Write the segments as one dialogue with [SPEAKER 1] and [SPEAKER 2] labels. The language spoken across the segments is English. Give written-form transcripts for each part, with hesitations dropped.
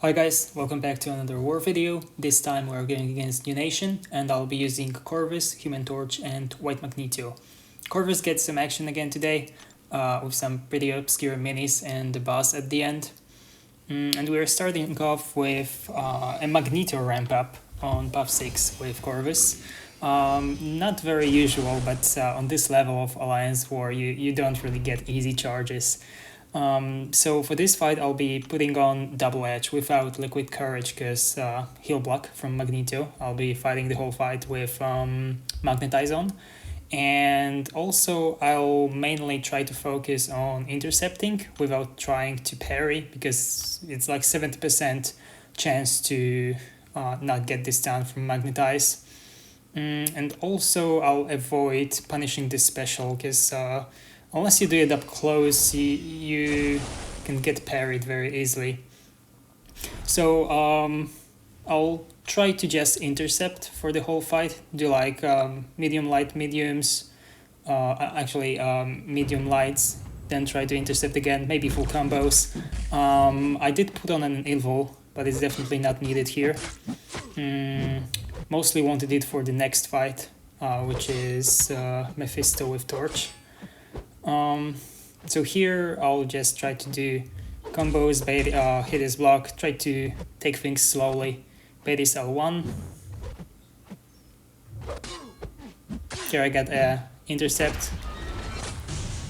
[SPEAKER 1] Hi guys, welcome back to another war video. This time we're going against NewN and I'll be using Corvus, Human Torch and White Magneto. Corvus gets some action again today with some pretty obscure minis and the boss at the end. And we're starting off with a Magneto ramp up on buff 6 with Corvus. Not very usual, but on this level of Alliance War you don't really get easy charges. So for this fight I'll be putting on Double Edge without Liquid Courage because heal block from Magneto. I'll be fighting the whole fight with Magnetize on. And also I'll mainly try to focus on intercepting without trying to parry because it's like 70% chance to not get this down from Magnetize. And also I'll avoid punishing this special because unless you do it up close, you can get parried very easily. So I'll try to just intercept for the whole fight, do like medium light mediums, medium lights, then try to intercept again, maybe full combos. I did put on an invul, but it's definitely not needed here. Mostly wanted it for the next fight, which is Mephisto with Torch. So here I'll just try to do combos, bait, hit his block, try to take things slowly, bait his L1. Here I got a intercept.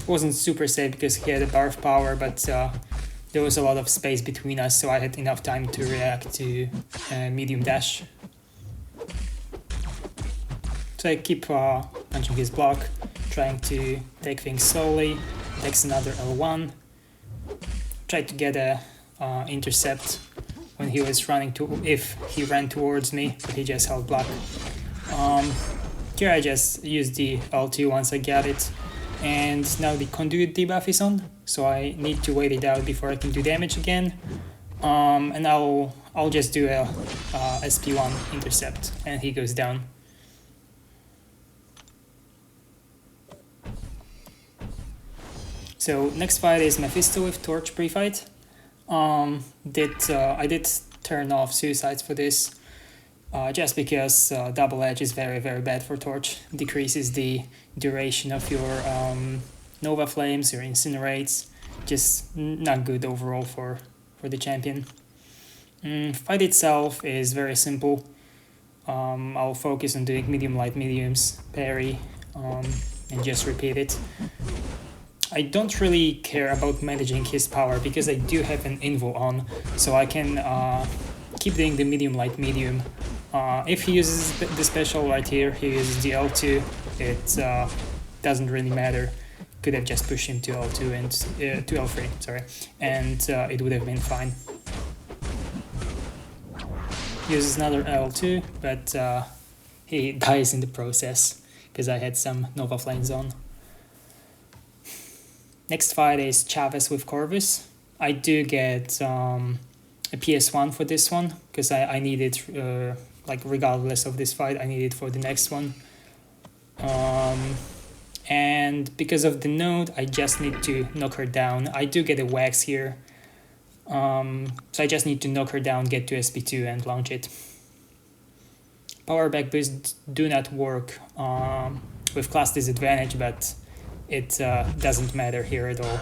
[SPEAKER 1] Wasn't super safe because he had a bar of power, but there was a lot of space between us, so I had enough time to react to medium dash. So I keep punching his block, trying to take things slowly, takes another L1, tried to get a intercept when he was running if he ran towards me, but he just held block. Here I just used the L2 once I got it, and now the conduit debuff is on, so I need to wait it out before I can do damage again. And I'll just do a SP1 intercept, and he goes down. So next fight is Mephisto with Torch pre-fight. I did turn off suicides for this, just because Double Edge is very bad for Torch. Decreases the duration of your Nova Flames, your Incinerates. Just not good overall for the champion. Fight itself is very simple. I'll focus on doing medium light mediums, parry, and just repeat it. I don't really care about managing his power because I do have an invul on, so I can keep doing the medium light medium. If he uses the special right here, he uses the L2, it doesn't really matter. Could have just pushed him to L2 and to L3, sorry, and it would have been fine. Uses another L2, but he dies in the process because I had some Nova Flames on. Next fight is Chavez with Corvus. I do get a PS1 for this one because I need it, like regardless of this fight, I need it for the next one. And because of the node, I just need to knock her down. I do get a wax here, so I just need to knock her down, get to SP2 and launch it. Power back boosts do not work with class disadvantage, but it doesn't matter here at all,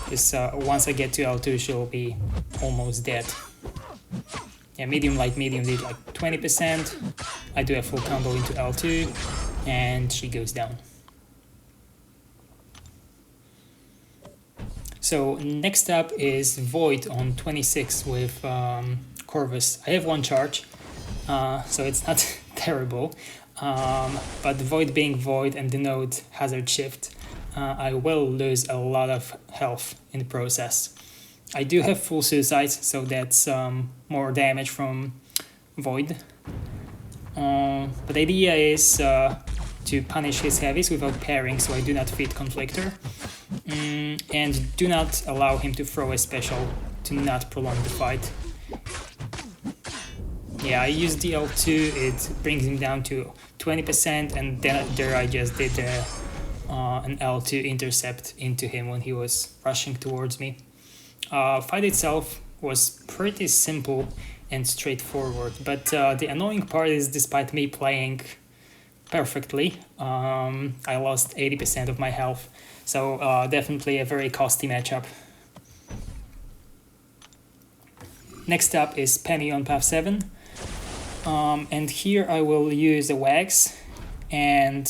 [SPEAKER 1] because once I get to L2 she'll be almost dead. Yeah, medium light medium did like 20%, I do a full combo into L2 and she goes down. So next up is Void on 26 with Corvus. I have one charge, so it's not terrible. But Void being Void and the node hazard shift, I will lose a lot of health in the process. I do have full suicides, so that's more damage from Void. But the idea is to punish his heavies without pairing, so I do not feed Conflictor. And do not allow him to throw a special to not prolong the fight. Yeah, I used the L2, it brings him down to 20%, and then there I just did an L2 intercept into him when he was rushing towards me. Fight itself was pretty simple and straightforward, but the annoying part is, despite me playing perfectly, I lost 80% of my health, so definitely a very costly matchup. Next up is Peni on path 7, and here I will use a Wags, and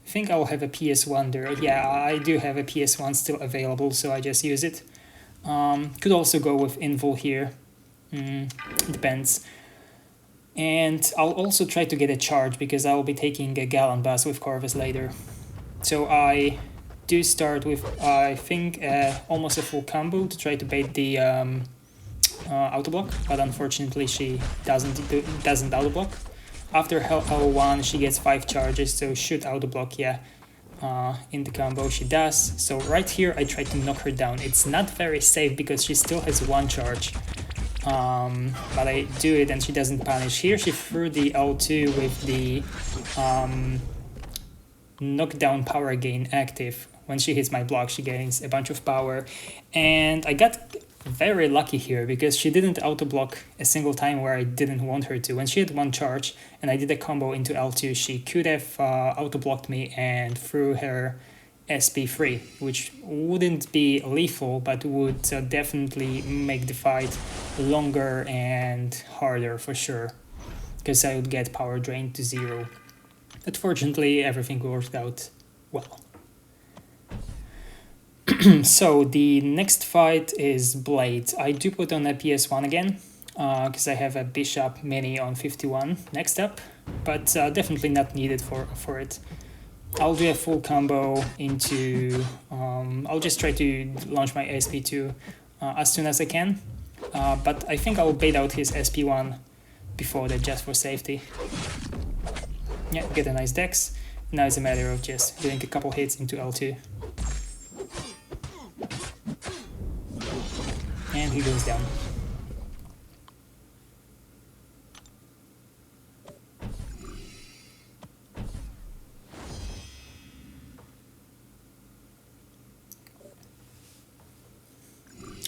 [SPEAKER 1] I think I'll have a PS1 there. Yeah, I do have a PS1 still available, so I just use it. Could also go with Invul here, depends. And I'll also try to get a charge, because I will be taking a Galan bus with Corvus later. So I do start with, I think, almost a full combo to try to bait the auto block, but unfortunately she doesn't auto block. After L1 she gets 5 charges, so should auto block, yeah. In the combo she does. So right here I try to knock her down. It's not very safe because she still has 1 charge, but I do it and she doesn't punish. Here she threw the L2 with the knockdown power gain active. When she hits my block she gains a bunch of power, and I got very lucky here because she didn't auto block a single time where I didn't want her to. When she had 1 charge and I did a combo into L2, she could have auto blocked me and threw her SP3, which wouldn't be lethal, but would definitely make the fight longer and harder for sure, because I would get power drained to 0. But fortunately everything worked out well. So the next fight is Blade. I do put on a PS1 again, because I have a Bishop Mini on 51 next up, but definitely not needed for it. I'll do a full combo into, I'll just try to launch my SP2 as soon as I can, but I think I'll bait out his SP1 before that, just for safety. Yeah, get a nice dex. Now it's a matter of just doing a couple hits into L2. And he goes down.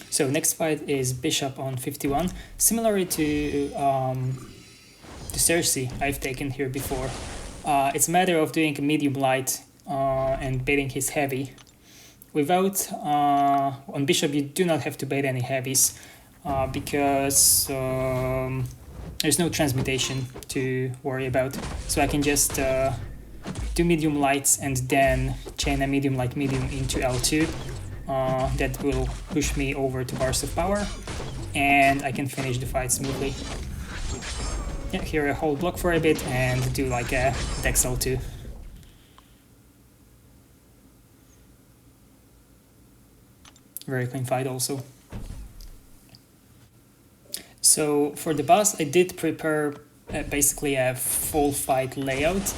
[SPEAKER 1] So next fight is Bishop on 51. Similar to Cersei I've taken here before. It's a matter of doing a medium light and baiting his heavy. Without, on Bishop you do not have to bait any heavies, because there's no transmutation to worry about. So I can just do medium lights and then chain a medium light medium into L2. That will push me over to bars of power, and I can finish the fight smoothly. Yeah, here I hold block for a bit and do like a Dex L2. Very clean fight also. So for the boss I did prepare basically a full fight layout,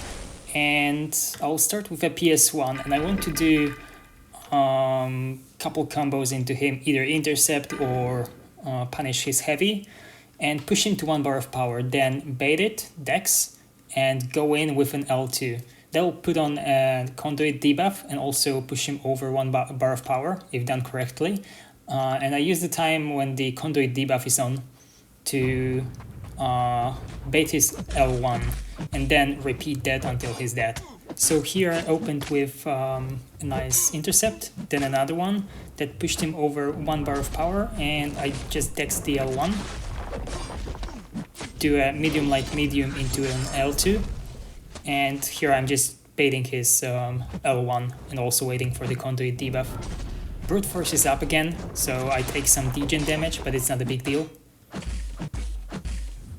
[SPEAKER 1] and I'll start with a PS1, and I want to do couple combos into him, either intercept or punish his heavy and push him to 1 bar of power, then bait it, Dex, and go in with an L2. That will put on a conduit debuff and also push him over 1 bar of power if done correctly. And I use the time when the conduit debuff is on to bait his L1 and then repeat that until he's dead. So here I opened with a nice intercept, then another one that pushed him over 1 bar of power, and I just dexed the L1, do a medium light medium into an L2, and here I'm just baiting his L1 and also waiting for the conduit debuff. Brute Force is up again, so I take some degen damage, but it's not a big deal.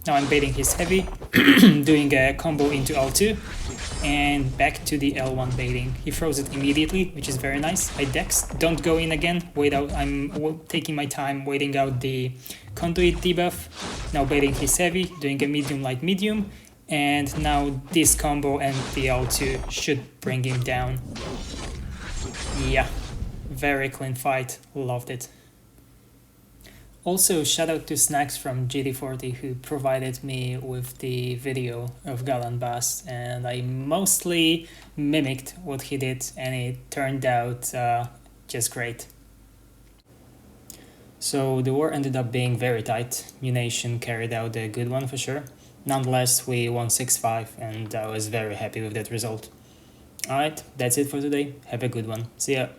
[SPEAKER 1] Now I'm baiting his heavy, doing a combo into L2, and back to the L1 baiting. He throws it immediately, which is very nice. I dex, don't go in again, wait out. I'm taking my time waiting out the conduit debuff. Now baiting his heavy, doing a medium light medium, and now this combo and the L2 should bring him down. Yeah, very clean fight, loved it. Also, shout out to Snacks from GT40 who provided me with the video of Galan Bass, and I mostly mimicked what he did and it turned out just great. So the war ended up being very tight. NewN carried out a good one for sure. Nonetheless, we won 6-5 and I was very happy with that result. Alright, that's it for today. Have a good one. See ya.